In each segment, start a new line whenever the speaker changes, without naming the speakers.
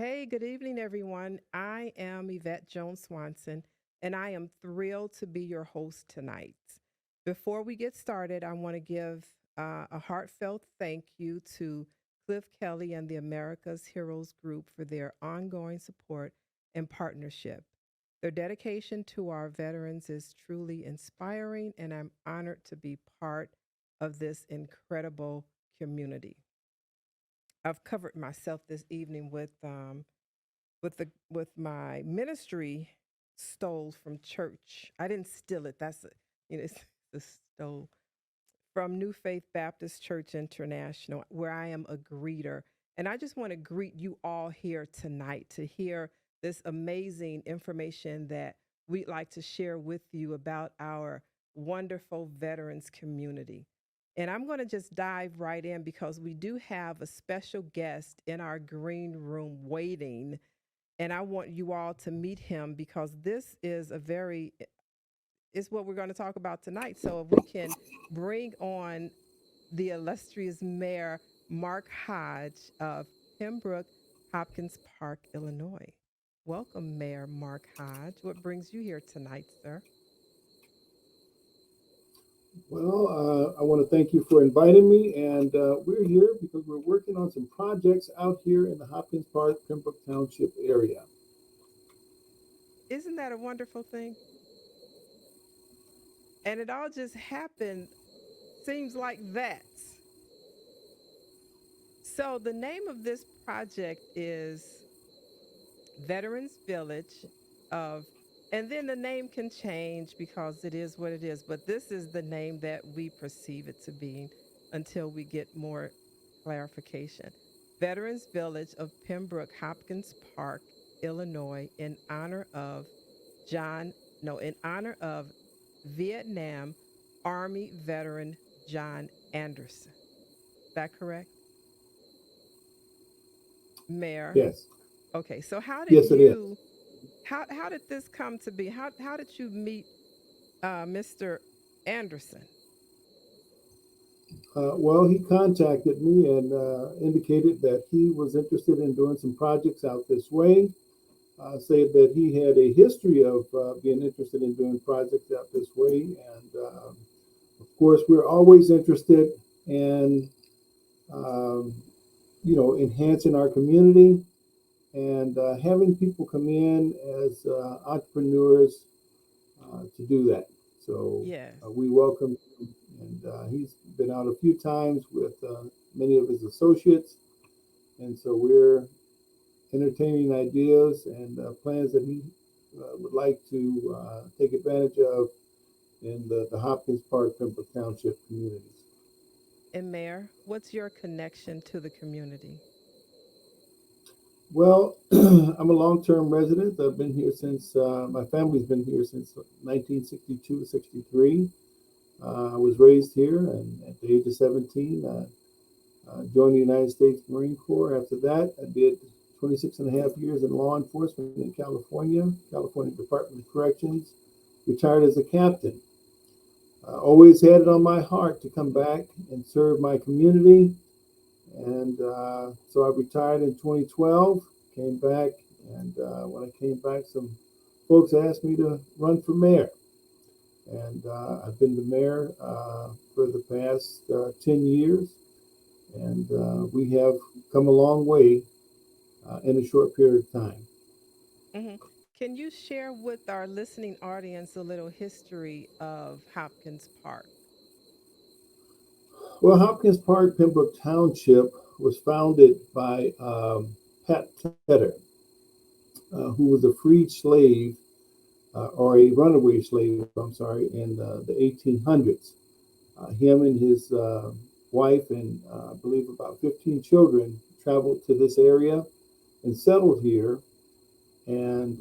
Hey, good evening, everyone. I am Yvette Jones Swanson, and I am thrilled to be your host tonight. Before we get started, I want to give a heartfelt thank you to Cliff Kelly and the America's Heroes Group for their ongoing support and partnership. Their dedication to our veterans is truly inspiring, and I'm honored to be part of this incredible community. I've covered myself this evening with my ministry stole from church. I didn't steal it. It's the stole from New Faith Baptist Church International, where I am a greeter. And I just want to greet you all here tonight to hear this amazing information that we'd like to share with you about our wonderful veterans community. And I'm going to just dive right in because we do have a special guest in our green room waiting, and I want you all to meet him because this is what we're going to talk about tonight. So if we can bring on the illustrious Mayor Mark Hodge of Pembroke Hopkins Park, Illinois. Welcome, Mayor Mark Hodge. What brings you here tonight, sir?
Well, I want to thank you for inviting me, and we're here because we're working on some projects out here in the Hopkins Park, Pembroke Township area.
Isn't that a wonderful thing? And it all just happened, seems like that. So the name of this project is Veterans Village of, and then the name can change because it is what it is, but this is the name that we perceive it to be until we get more clarification. Veterans Village of Pembroke Hopkins Park, Illinois, in honor of John, no, in honor of Vietnam Army veteran John Anderson. Is that correct, Mayor?
Yes,
Okay, so
yes, it is.
how did this come to be? How did you meet Mr. Anderson?
Well, he contacted me and indicated that he was interested in doing some projects out this way. Said that he had a history of being interested in doing projects out this way, and of course, we're always interested in um, enhancing our community and having people come in as entrepreneurs to do that. So
Yes.
we welcome him, and he's been out a few times with many of his associates, and so we're entertaining ideas and plans that he would like to take advantage of in the Hopkins Park, Pembroke Township communities.
And Mayor, what's your connection to the community?
Well, I'm a long-term resident. I've been here since my family's been here since 1962, 63. I was raised here, and at the age of 17, joined the United States Marine Corps. After that, I did 26 and a half years in law enforcement in California, California Department of Corrections, retired as a captain. I always had it on my heart to come back and serve my community, and so I retired in 2012, came back, and when I came back, some folks asked me to run for mayor. And I've been the mayor for the past 10 years, and we have come a long way in a short period of time.
Hmm. Can you share with our listening audience a little history of Hopkins Park?
Well, Hopkins Park, Pembroke Township was founded by Pat Tedder, who was a freed slave or a runaway slave, I'm sorry, in the 1800s. Him and his wife and I believe about 15 children traveled to this area and settled here. And,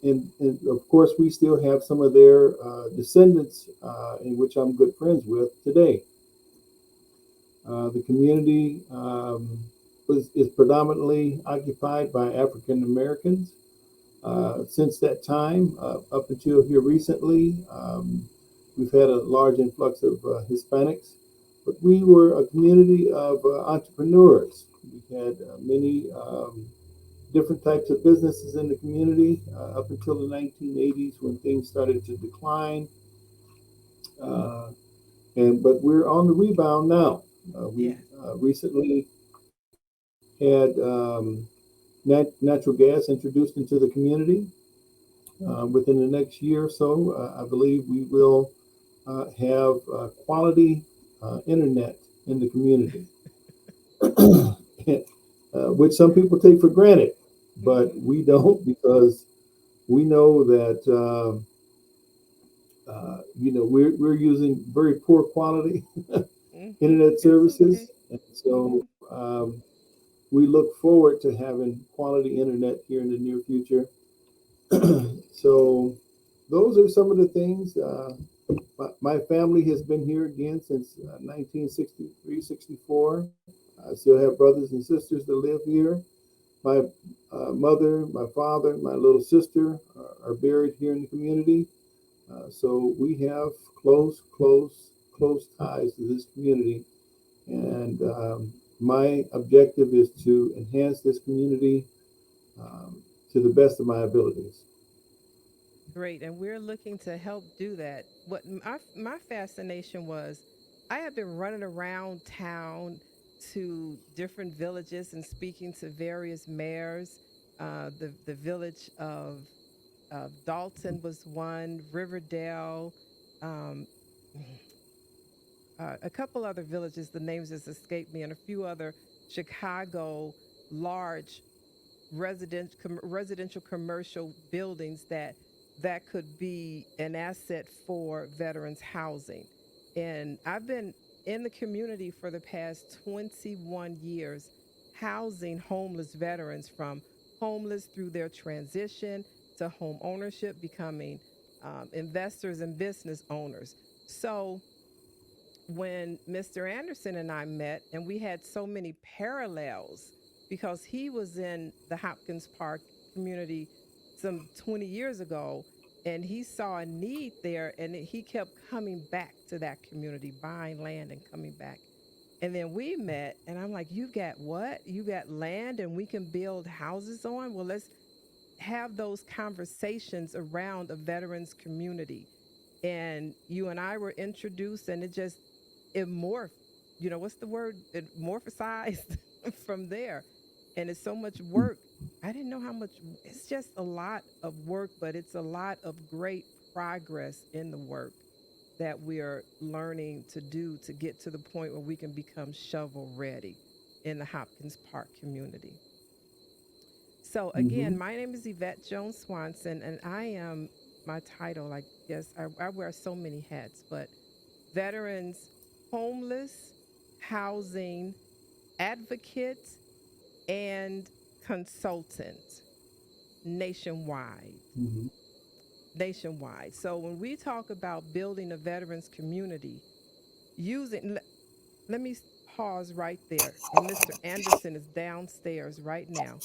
and of course, we still have some of their descendants, in which I'm good friends with today. The community is predominantly occupied by African Americans. Since that time, up until here recently, we've had a large influx of Hispanics, but we were a community of entrepreneurs. We had many different types of businesses in the community up until the 1980s when things started to decline. Uh, but we're on the rebound now. We
Yes.
recently had natural gas introduced into the community. Within the next year or so, I believe we will have quality internet in the community, which some people take for granted, but
Mm-hmm.
we don't because we know that we're using very poor quality
Mm-hmm.
internet
It's okay.
services, and
Mm-hmm.
so we look forward to having quality internet here in the near future. So those are some of the things. My family has been here again since 1963, 64. I still have brothers and sisters that live here. My mother, my father, my little sister are buried here in the community. So we have close ties to this community. And my objective is to enhance this community to the best of my abilities.
Great. And we're looking to help do that. What my fascination was, I have been running around town to different villages and speaking to various mayors. The village of Dalton was one, Riverdale, um, a couple other villages, the names just escaped me, and a few other Chicago large residential commercial buildings that could be an asset for veterans housing. And I've been in the community for the past 21 years housing homeless veterans, from homeless through their transition to home ownership, becoming investors and business owners. So when Mr. Anderson and I met, and we had so many parallels because he was in the Hopkins Park community some 20 years ago, and he saw a need there, and he kept coming back to that community, buying land and coming back. And then we met, and I'm like, "You've got what? You got land and we can build houses on? Well, let's have those conversations around a veterans community." And you and I were introduced, and it morphed. What's the word? It morphosized from there. And it's so much work. I didn't know how much. It's just a lot of work, but it's a lot of great progress in the work that we are learning to do to get to the point where we can become shovel ready in the Hopkins Park community. So
Mm-hmm.
again, my name is Yvette Jones Swanson, and I am my title. I guess I wear so many hats, but veterans, homeless, housing, advocate, and consultant nationwide.
Mm-hmm.
Nationwide. So when we talk about building a veterans community, using, let me pause right there. And Mr. Anderson is downstairs right now.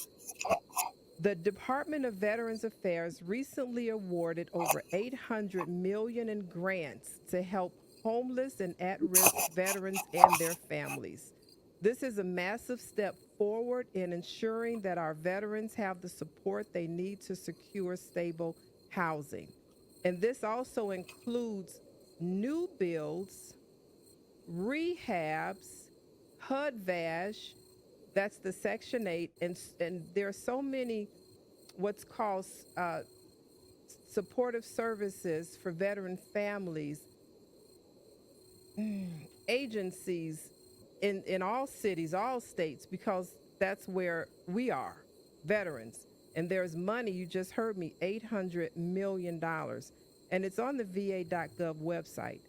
The Department of Veterans Affairs recently awarded over 800 million in grants to help homeless and at-risk veterans and their families. This is a massive step forward in ensuring that our veterans have the support they need to secure stable housing. And this also includes new builds, rehabs, HUD VASH, that's the Section 8, and there are so many what's called supportive services for veteran families, agencies in all cities, all states, because that's where we are, veterans. And there's money, you just heard me, $800 million. And it's on the va.gov website.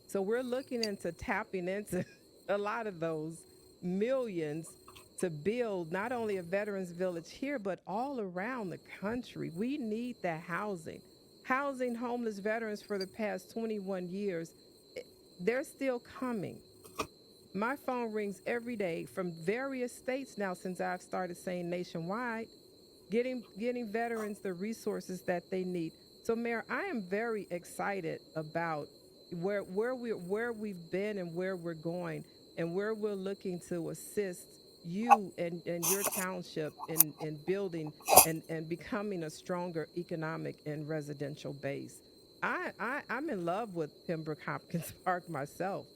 So we're looking into tapping into a lot of those millions to build not only a veterans village here, but all around the country. We need that housing. Housing homeless veterans for the past 21 years, they're still coming. My phone rings every day from various states now since I've started saying nationwide, getting veterans the resources that they need. So, Mayor, I am very excited about where we've been and where we're going and where we're looking to assist. you and your township in building and becoming a stronger economic and residential base. I'm in love with Pembroke Hopkins Park myself,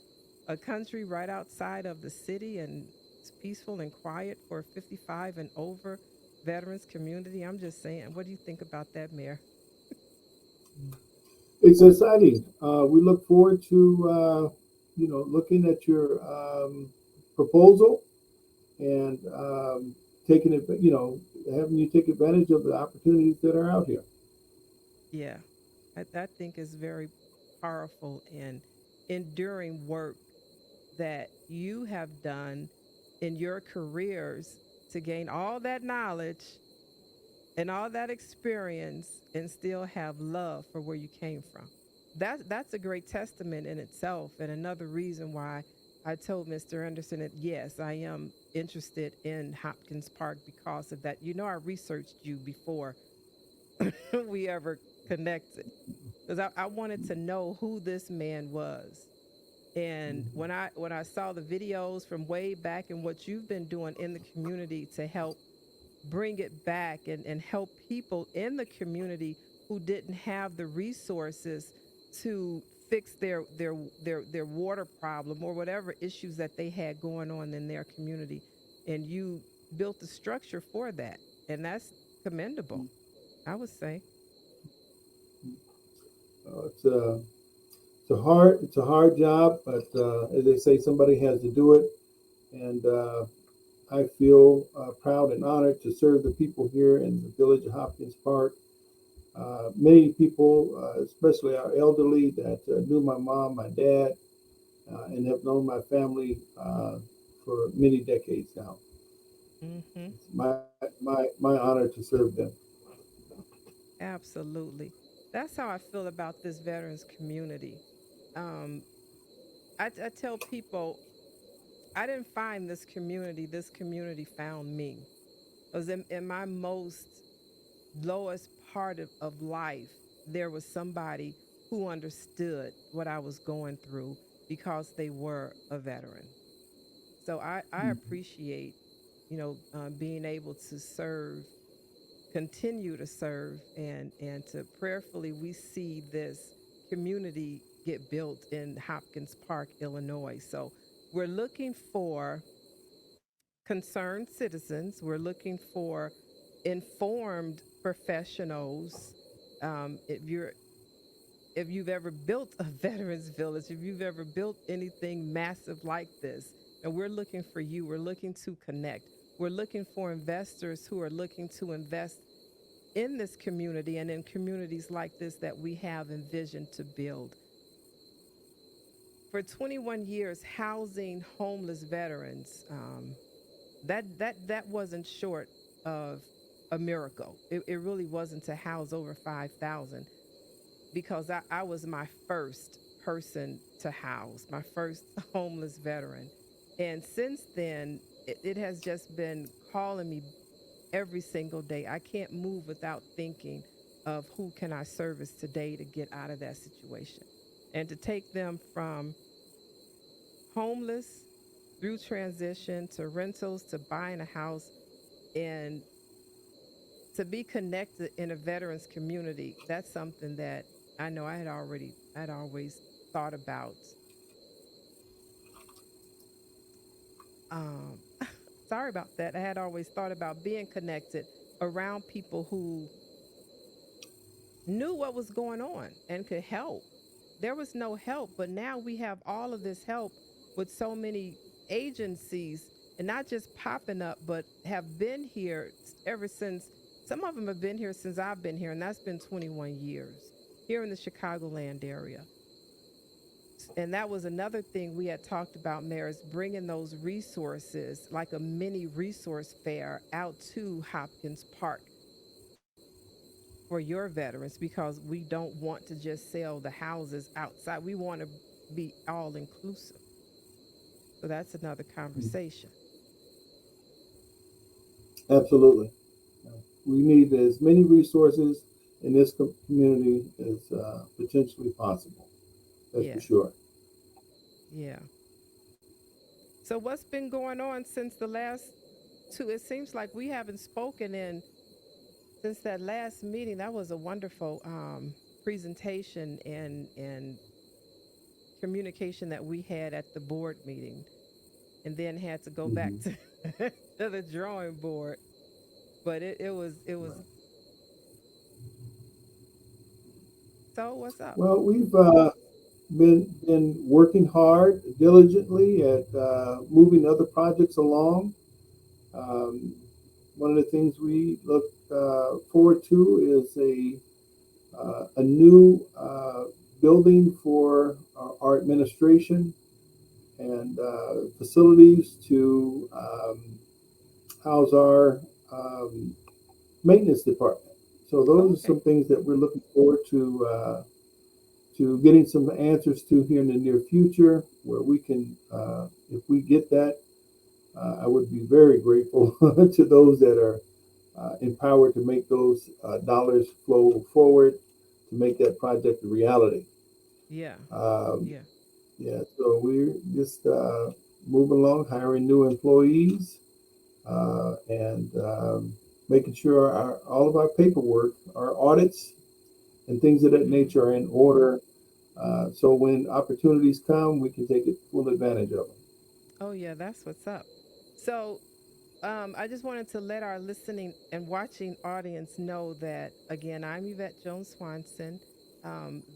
a country right outside of the city, and it's peaceful and quiet for 55 and over veterans community. I'm just saying, what do you think about that, Mayor?
It's exciting. We look forward to looking at your proposal and taking it, having you take advantage of the opportunities that are out here.
Yeah, I think is very powerful and enduring work that you have done in your careers to gain all that knowledge and all that experience and still have love for where you came from. That's a great testament in itself, and another reason why I told Mr. Anderson that yes, I am interested in Hopkins Park because of that. You know, I researched you before we ever connected because I wanted to know who this man was. And when I saw the videos from way back and what you've been doing in the community to help bring it back and help people in the community who didn't have the resources to fix their water problem or whatever issues that they had going on in their community, and you built the structure for that, and that's commendable, I would say.
It's a hard job, but as they say, somebody has to do it, and I feel proud and honored to serve the people here in the village of Hopkins Park. Many people, especially our elderly, that knew my mom, my dad, and have known my family for many decades now.
Hmm.
It's my honor to serve them.
Absolutely. That's how I feel about this veterans community. um, I tell people I didn't find this community found me. Because in my most lowest part of life, there was somebody who understood what I was going through because they were a veteran. So I appreciate, being able to serve, continue to serve, and to prayerfully we see this community get built in Hopkins Park, Illinois. So we're looking for concerned citizens. We're looking for informed professionals. If you've ever built a veterans village, if you've ever built anything massive like this, and we're looking for you. We're looking to connect. We're looking for investors who are looking to invest in this community and in communities like this that we have envisioned to build. For 21 years, housing homeless veterans. That wasn't short of a miracle. It really wasn't to house over 5,000 because I was my first person to house, my first homeless veteran. And since then, it has just been calling me every single day. I can't move without thinking of who can I service today to get out of that situation and to take them from homeless through transition to rentals to buying a house and to be connected in a veterans community. That's something that I know I'd always thought about. um Sorry about that. I had always thought about being connected around people who knew what was going on and could help. There was no help, but now we have all of this help with so many agencies, and not just popping up, but have been here ever since. Some of them have been here since I've been here, and that's been 21 years here in the Chicagoland area. And that was another thing we had talked about, Mayor, is bringing those resources like a mini resource fair out to Hopkins Park for your veterans because we don't want to just sell the houses outside. We want to be all inclusive. So that's another conversation.
Absolutely. We need as many resources in this community as potentially possible. That's for
Yes.
sure.
Yeah. So what's been going on since the last two? It seems like we haven't spoken in since that last meeting. That was a wonderful presentation and communication that we had at the board meeting, and then had to go back
Hmm.
to to the drawing board. But it was. So what's up?
Well, we've been working hard diligently at moving other projects along. Um, One of the things we look forward to is a new building for our administration and facilities to house our um, maintenance department. So
Oh,
those are
okay.
some things that we're looking forward to getting some answers to here in the near future, where we can, if we get that, I would be very grateful to those that are empowered to make those dollars flow forward to make that project a reality.
Yeah.
Um,
Yeah.
yeah, so we're just moving along, hiring new employees, and making sure all of our paperwork, our audits, and things of that
Hmm.
nature are in order. So when opportunities come, we can take it full advantage of them.
Oh yeah, that's what's up. So I just wanted to let our listening and watching audience know that again, I'm Yvette Jones Swanson,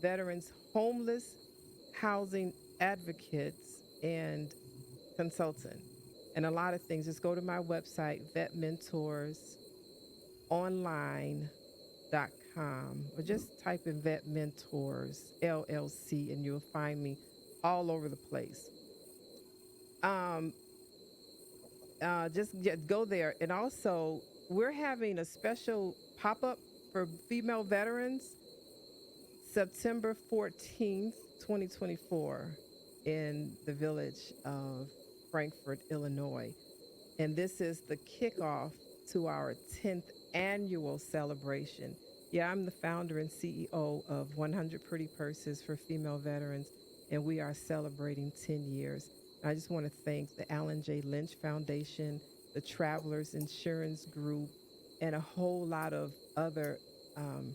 veterans homeless housing advocates and consultant, and a lot of things. Just go to my website, vetmentorsonline.com, or just type in Vet Mentors LLC, and you'll find me all over the place. Um, just go there. And also, we're having a special pop up for female veterans September 14th, 2024, in the village of Frankfort, Illinois. And this is the kickoff to our 10th annual celebration. Yeah, I'm the founder and CEO of 100 Pretty Purses for Female Veterans, and we are celebrating 10 years. I just want to thank the Alan J. Lynch Foundation, the Travelers Insurance Group, and a whole lot of other um,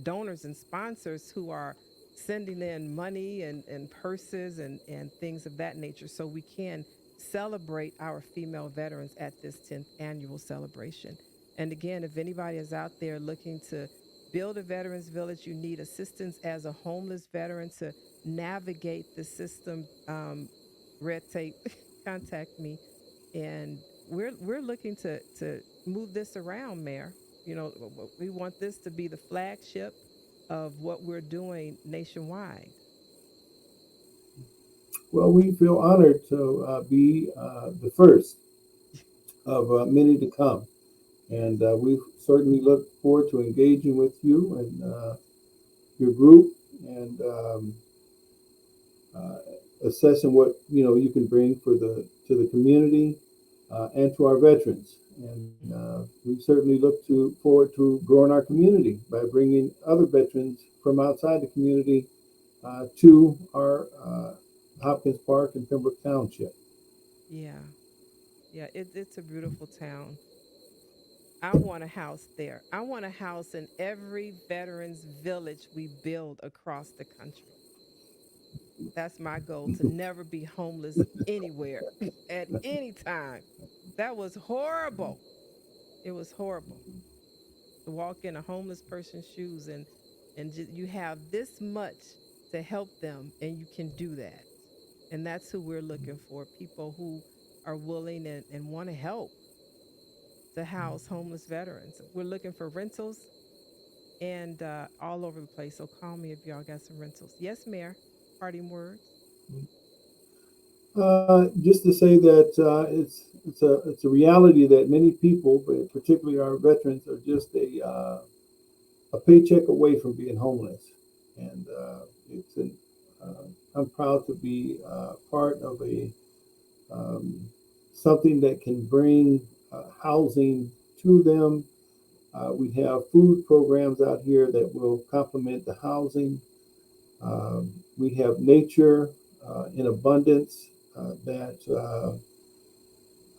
donors and sponsors who are sending in money and purses and things of that nature so we can celebrate our female veterans at this 10th annual celebration. And again, if anybody is out there looking to build a veterans village, you need assistance as a homeless veteran to navigate the system, red tape, contact me. And we're looking to move this around, Mayor. You know, we want this to be the flagship of what we're doing nationwide.
Well, we feel honored to be the first of many to come.
Yes.
And we certainly look forward to engaging with you and your group and uh, assessing what you can bring for the to the community and to our veterans. And
Hmm.
we certainly look to forward to growing our community by bringing other veterans from outside the community to our Hopkins Park and Pembroke Township.
Yeah. Yeah. It's a beautiful town. I want a house there. I want a house in every veterans village we build across the country. That's my goal, to never be homeless anywhere at any time. That was horrible. It was horrible to walk in a homeless person's shoes and you have this much to help them and you can do that. And that's who we're looking for, people who are willing and want to help to house homeless veterans. We're looking for rentals and all over the place. So call me if y'all got some rentals. Yes, Mayor. Parting words.
Just to say that it's a reality that many people, but particularly our veterans, are just a paycheck away from being homeless, and it's an I'm proud to be part of a um, something that can bring housing to them. We have food programs out here that will complement the housing. We have nature in abundance that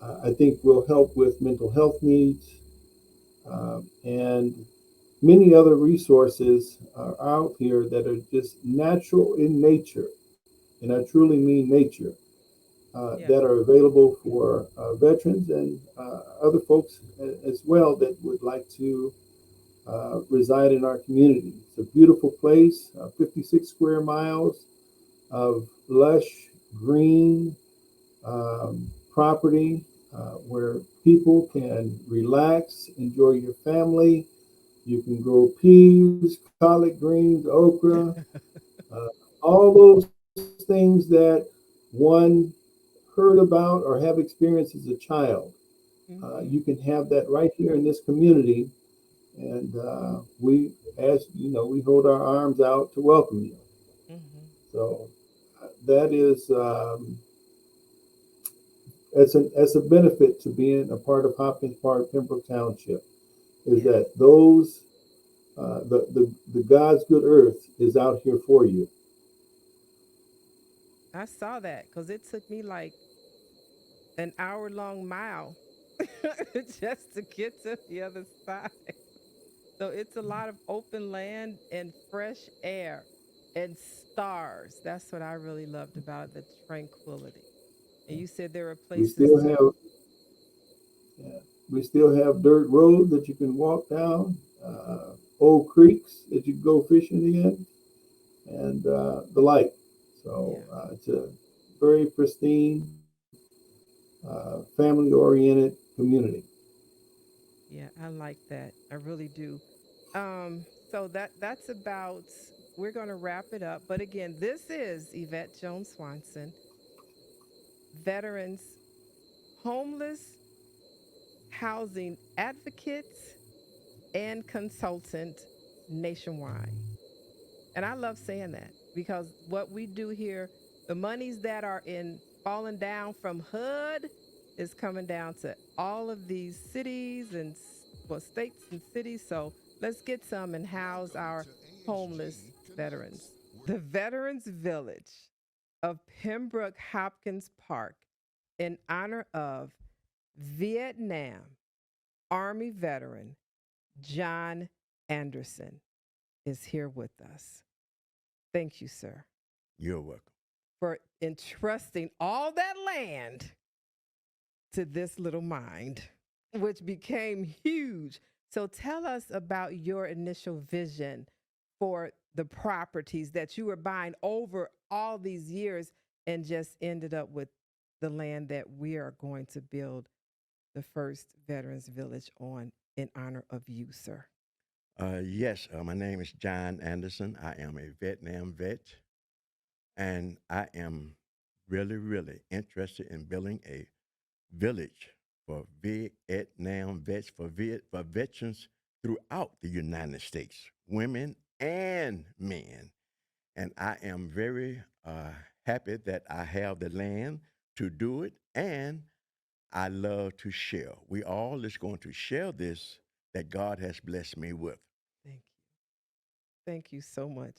I think will help with mental health needs, and many other resources are out here that are just natural in nature, and I truly mean nature,
Yeah.
that are available for veterans and other folks as well that would like to reside in our community. It's a beautiful place, 56 square miles of lush green property where people can relax, enjoy your family. You can grow peas, collard greens, okra, uh, all those things that one heard about or have experienced as a child. You
Mm-hmm.
can have that right here in this community, and we, as you know, we hold our arms out to welcome you.
Mm-hmm.
So that is that's a benefit to being a part of Hopkins Park, Pembroke Township, is
Yes.
that those the God's good earth is out here for you.
I saw that because it took me like an hour-long mile just to get to the other side. So it's a lot of open land and fresh air and stars. That's what I really loved about it, the tranquility. And you said there are
We
places
still
to.
have yeah, we still have dirt roads that you can walk down, old creeks that you can go fishing in, and the like. So
Yeah.
it's a very pristine, family-oriented community.
Yeah, I like that. I really do. So that's about, we're going to wrap it up. But again, this is Yvette Jones Swanson, veterans, homeless housing advocate and consultant nationwide. And I love saying that because what we do here, the monies that are in falling down from HUD is coming down to all of these cities and well, states and cities. So let's get some and house our homeless veterans. The Veterans Village of Pembroke Hopkins Park in honor of Vietnam Army veteran John Anderson is here with us. Thank you, sir,
You're welcome.
for entrusting all that land to this little mind, which became huge. So tell us about your initial vision for the properties that you were buying over all these years and just ended up with the land that we are going to build the first Veterans Village on in honor of you, sir.
Yes, my name is John Anderson. I am a Vietnam vet, and I am really, really interested in building a village for Vietnam vets, for veterans throughout the United States, women and men. And I am very happy that I have the land to do it, and I love to share. We all is going to share this that God has blessed me with.
Thank you. Thank you so much.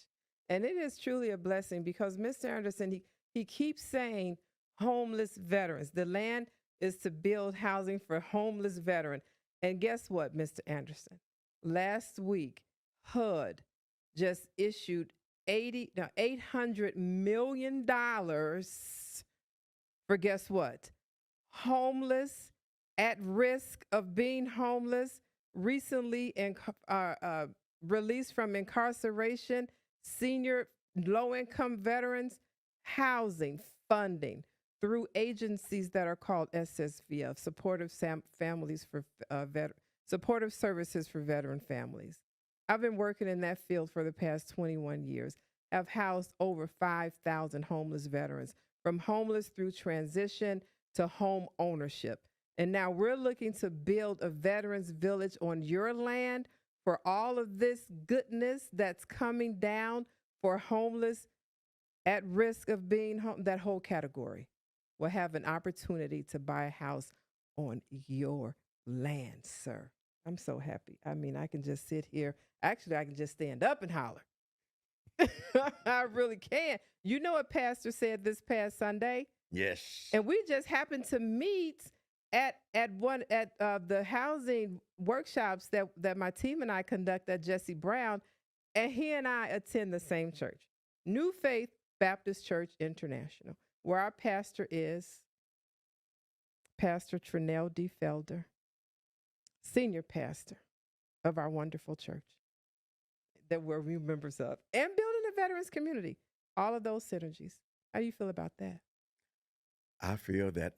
And it is truly a blessing because Mr. Anderson, he keeps saying homeless veterans. The land is to build housing for homeless veterans. And guess what, Mr. Anderson? Last week, HUD just issued 800 million dollars for guess what? Homeless, at risk of being homeless, recently released from incarceration, senior low income veterans, housing funding through agencies that are called SSVF, families for supportive services for veteran families. I've been working in that field for the past 21 years. I've housed over 5,000 homeless veterans, from homeless through transition to home ownership. And now we're looking to build a veterans village on your land for all of this goodness that's coming down for homeless, at risk of being home, that whole category will have an opportunity to buy a house on your land, sir. I'm so happy. I mean, I can just sit here. Actually, I can just stand up and holler. I really can. You know what Pastor said this past Sunday?
Yes.
And we just happened to meet at the housing workshops that my team and I conduct at Jesse Brown, and he and I attend the same church, New Faith Baptist Church International, where our pastor is Pastor Trinell D. Felder, senior pastor of our wonderful church that we're members of, and building a veterans community. All of those synergies. How do you feel about that?
I feel that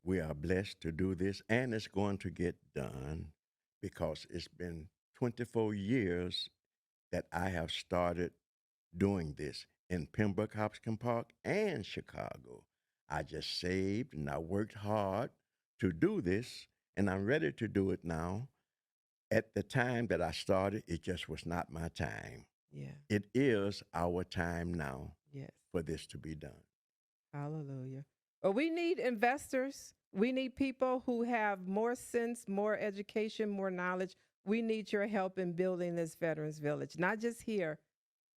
we are blessed to do this, and it's going to get done because it's been 24 years that I have started doing this in Pembroke Hopkins Park and Chicago. I just saved and I worked hard to do this, and I'm ready to do it now. At the time that I started, it just was not my time.
Yeah.
It is our time now
Yes.
for this to be done.
Hallelujah. Well, we need investors. We need people who have more sense, more education, more knowledge. We need your help in building this Veterans Village, not just here,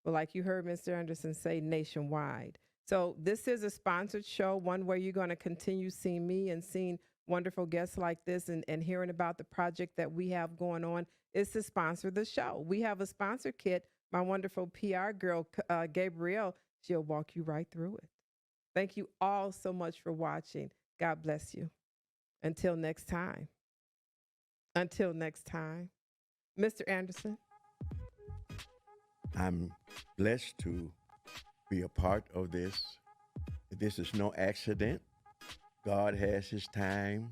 but like you heard Mr. Anderson say, nationwide. So this is a sponsored show, one where you're going to continue seeing me and seeing wonderful guests like this and hearing about the project that we have going on. Is to sponsor the show. We have a sponsor kit. My wonderful PR girl, Gabrielle, she'll walk you right through it. Thank you all so much for watching. God bless you. Until next time. Until next time. Mr. Anderson.
I'm blessed to be a part of this. This is no accident. God has his time.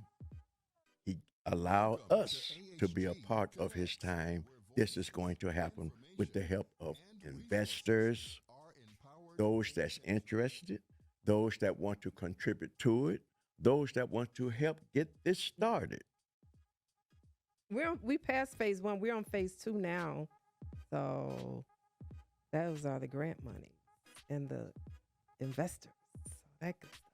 He allowed us to be a part of his time. This is going to happen with the help of investors, those that's interested, those that want to contribute to it, those that want to help get this started.
We passed phase 1. We're on phase 2 now. So those are the grant money and the investors. So that good stuff.